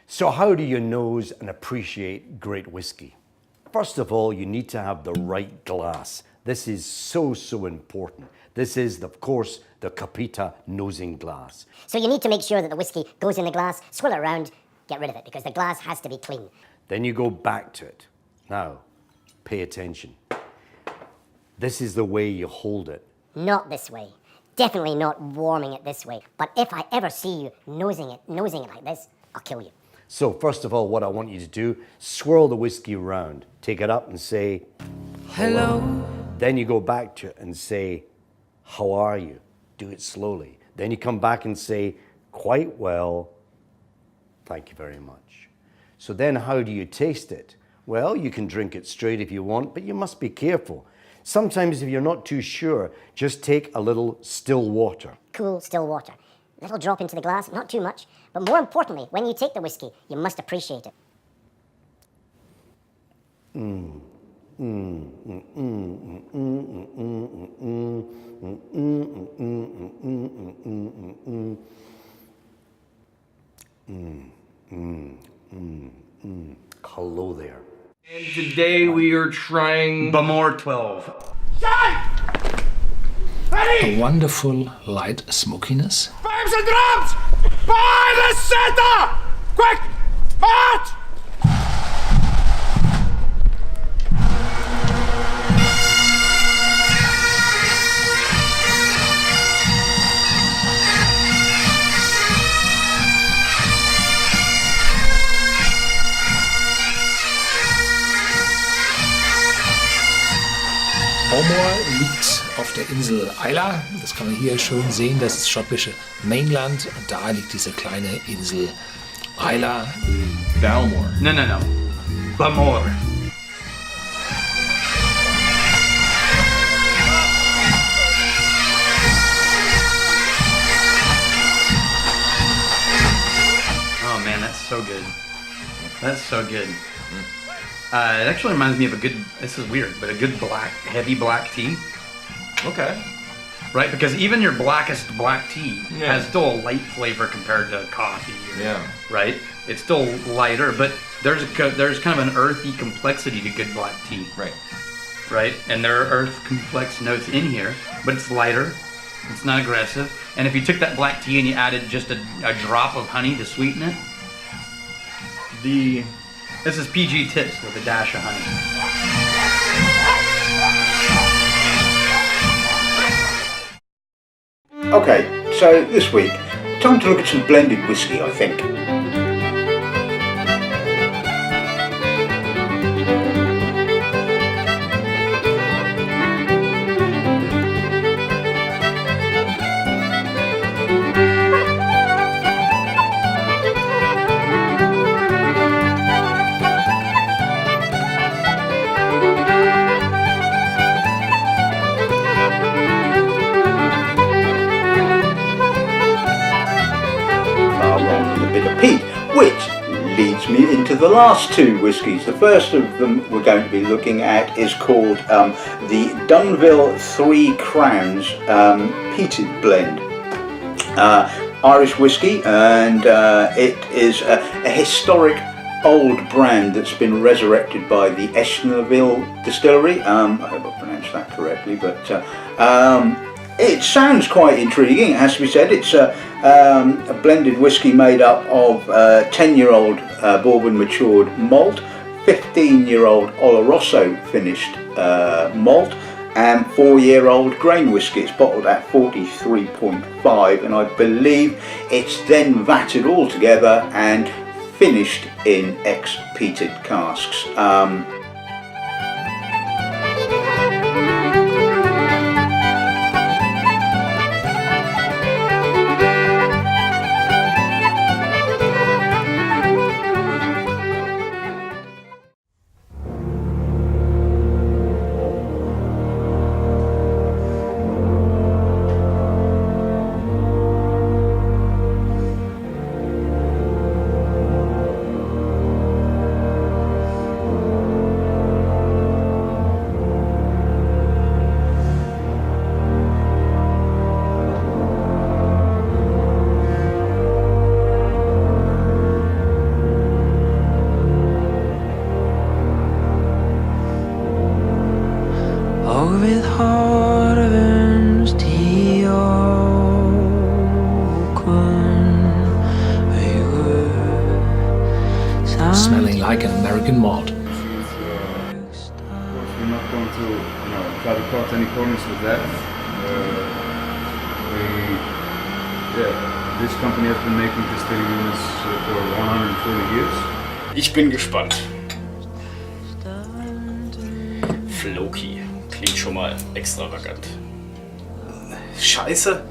So how do you nose and appreciate great whiskey? First of all, you need to have the right glass. This is so important. This is, of course, the Capita nosing glass. So you need to make sure that the whiskey goes in the glass, swirl it around, get rid of it, because the glass has to be clean. Then you go back to it. Now, pay attention. This is the way you hold it. Not this way. Definitely not warming it this way. But if I ever see you nosing it like this, I'll kill you. So first of all, what I want you to do, swirl the whiskey around. Take it up and say, hello. Then you go back to it and say, how are you? Do it slowly. Then you come back and say, quite well, thank you very much. So then how do you taste it? Well, you can drink it straight if you want, but you must be careful. Sometimes if you're not too sure, just take a little still water. Cool, still water. A little drop into the glass, not too much. But more importantly, when you take the whiskey, you must appreciate it. Hello there. And today we are trying Bamor 12. A wonderful light smokiness. Pipes and drums! By the center! Quick! March! Bamor liegt auf der Insel Islay. Das kann man hier schon sehen, das ist das schottische Mainland. Und da liegt diese kleine Insel Islay. Balmore. No. Bamor. Oh man, that's so good. That's so good. It actually reminds me of a good, this is weird, but a good black, heavy black tea. Okay. Right? Because even your blackest black tea has still a light flavor compared to coffee. Right? It's still lighter, but there's kind of an earthy complexity to good black tea. Right. Right? And there are earth complex notes in here, but it's lighter. It's not aggressive. And if you took that black tea and you added just a drop of honey to sweeten it, this is PG tips with a dash of honey. Okay, so this week, time to look at some blended whiskey, I think. Which leads me into the last two whiskies. The first of them we're going to be looking at is called the Dunville Three Crowns Peated Blend. Irish whiskey, and it is a historic old brand that's been resurrected by the Eschneville distillery. I hope I pronounced that correctly, but it sounds quite intriguing, it has to be said. It's a blended whiskey made up of 10-year-old bourbon matured malt, 15-year-old Oloroso finished malt, and 4-year-old grain whiskey. It's bottled at 43.5, and I believe it's then vatted all together and finished in ex-peated casks. smelling like an American malt. Of course, we're not going to, try to cut any corners with that. This company has been making distilling units for 140 years. Ich bin gespannt. Floki. Klingt schon mal extravagant. Scheiße.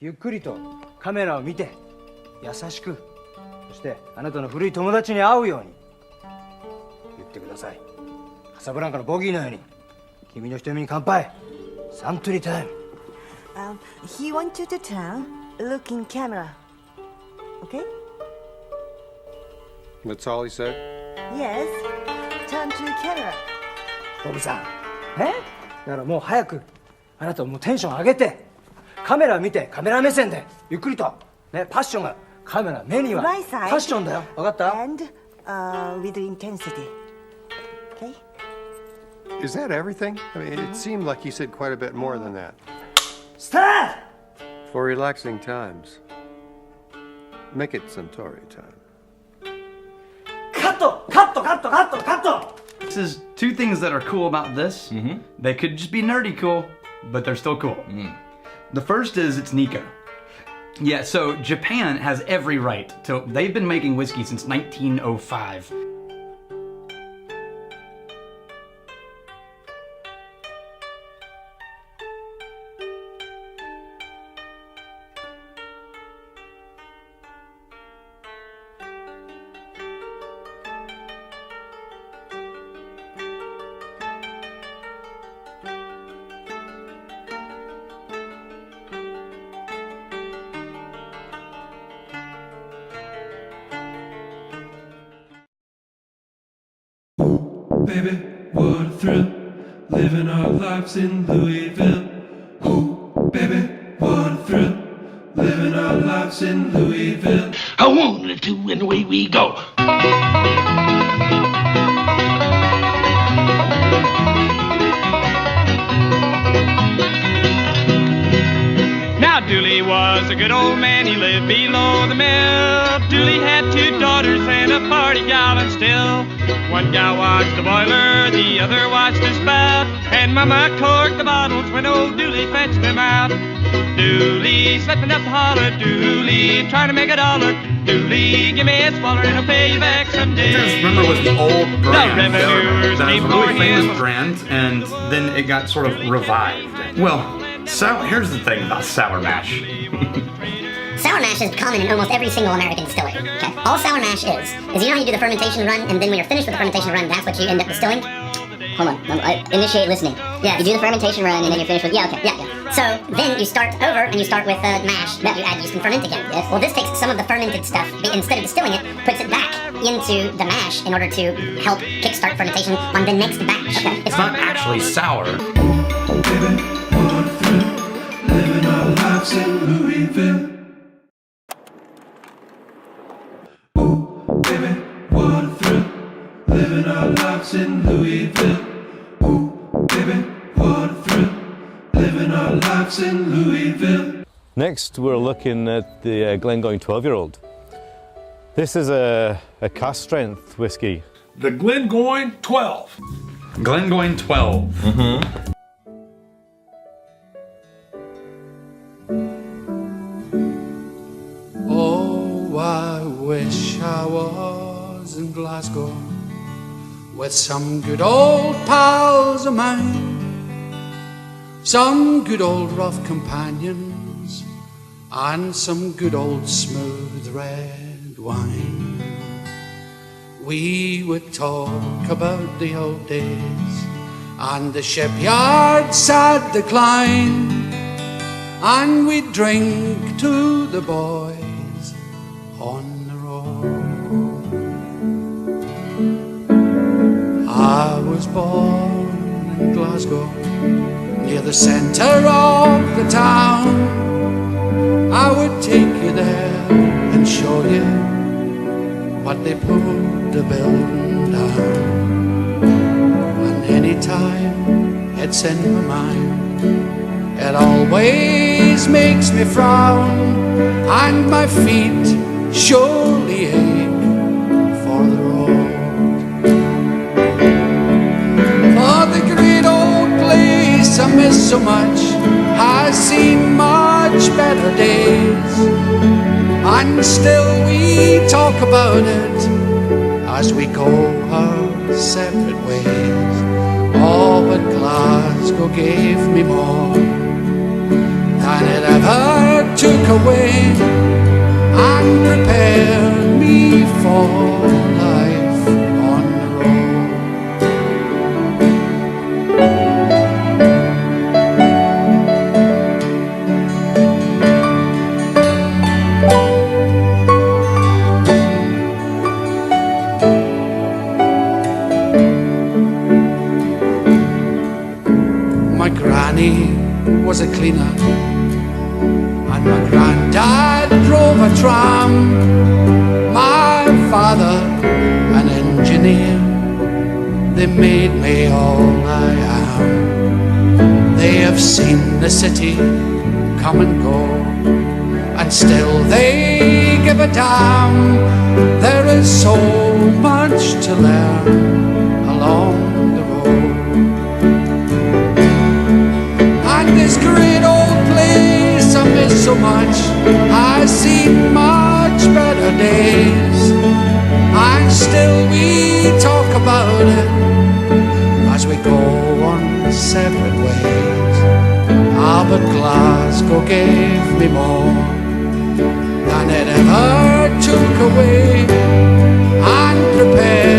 ゆっくりとカメラを見て優しく、そしてあなたの古い友達に会うように言ってください。カサブランカのボギーのように君の瞳に乾杯。サントリータイム。He wants you to turn, look in camera. Okay? That's all he said? Yes. Turn to camera. ボブさん、だからもう早くあなたもうテンション上げてカメラを見て、カメラ目線でゆっくりとね、パッションがカメラ目にはパッションだよ。分かった？ And with intensity. Okay? Is that everything? I mean, it seemed like he said quite a bit more than that. Start! For relaxing times, make it Centauri time. カット！カット！カット！カット！カット！ This is two things that are cool about this. They could just be nerdy cool, but they're still cool. The first is it's Nikka. Yeah, so Japan has every right to. They've been making whiskey since 1905. Baby, what a thrill, living our lives in Louisville. Ooh, baby, what a thrill, living our lives in Louisville. A 1 or 2 and away we go. Now Dooley was a good old man, he lived below the mill. Dooley had 2 daughters and a party gal, and still one gal watched the boiler, the other watched the spout, and Mama corked the bottles when old Dooley fetched them out. Dooley slipping up the holler, Dooley trying to make a dollar. Dooley, give me a swaller and I'll pay you back someday. Just remember was the old brand. The revenues That came was a really for famous him. brand, and then it got sort of revived. Well, here's the thing about sour mash. Sour mash is common in almost every single American distillery. Okay? All sour mash is you know how you do the fermentation run, and then when you're finished with the fermentation run, that's what you end up distilling? Hold on, initiate listening. Yeah, you do the fermentation run, and then you're finished with, yeah. So then you start over, and you start with mash that you add yeast and ferment again. Yes. Well, this takes some of the fermented stuff, instead of distilling it, puts it back into the mash in order to help kickstart fermentation on the next batch. Okay? It's not actually sour. Baby, what a thrill, living our lives in Louisville. Baby, what a thrill, living our lives in Louisville. Ooh, baby, what a thrill, living our lives in Louisville. Next, we're looking at the Glengoyne 12-year-old. This is a cask strength whiskey. The Glengoyne 12. Glengoyne 12. Oh, I wish I was in Glasgow with some good old pals of mine, some good old rough companions, and some good old smooth red wine. We would talk about the old days and the shipyard's sad decline, and we drink to the boys on the road. I was born in Glasgow, near the centre of the town. I would take you there and show you what they put the building down. And anytime it's in my mind, it always makes me frown, and my feet surely ache for the road. For the great old place I miss so much has seen much better days, and still we talk about it as we go our separate ways. Oh, but Glasgow gave me more than it ever took away, and prepared me for life on the road. My granny was a cleaner, and my granddad drove a tram. My father, an engineer, they made me all I am. They have seen the city come and go, and still they give a damn. There is so much to learn along the road. And this great old place I miss so much has seen much better days, and still we talk about it as we go on separate ways. Ah, but Glasgow gave me more than it ever took away, and prepared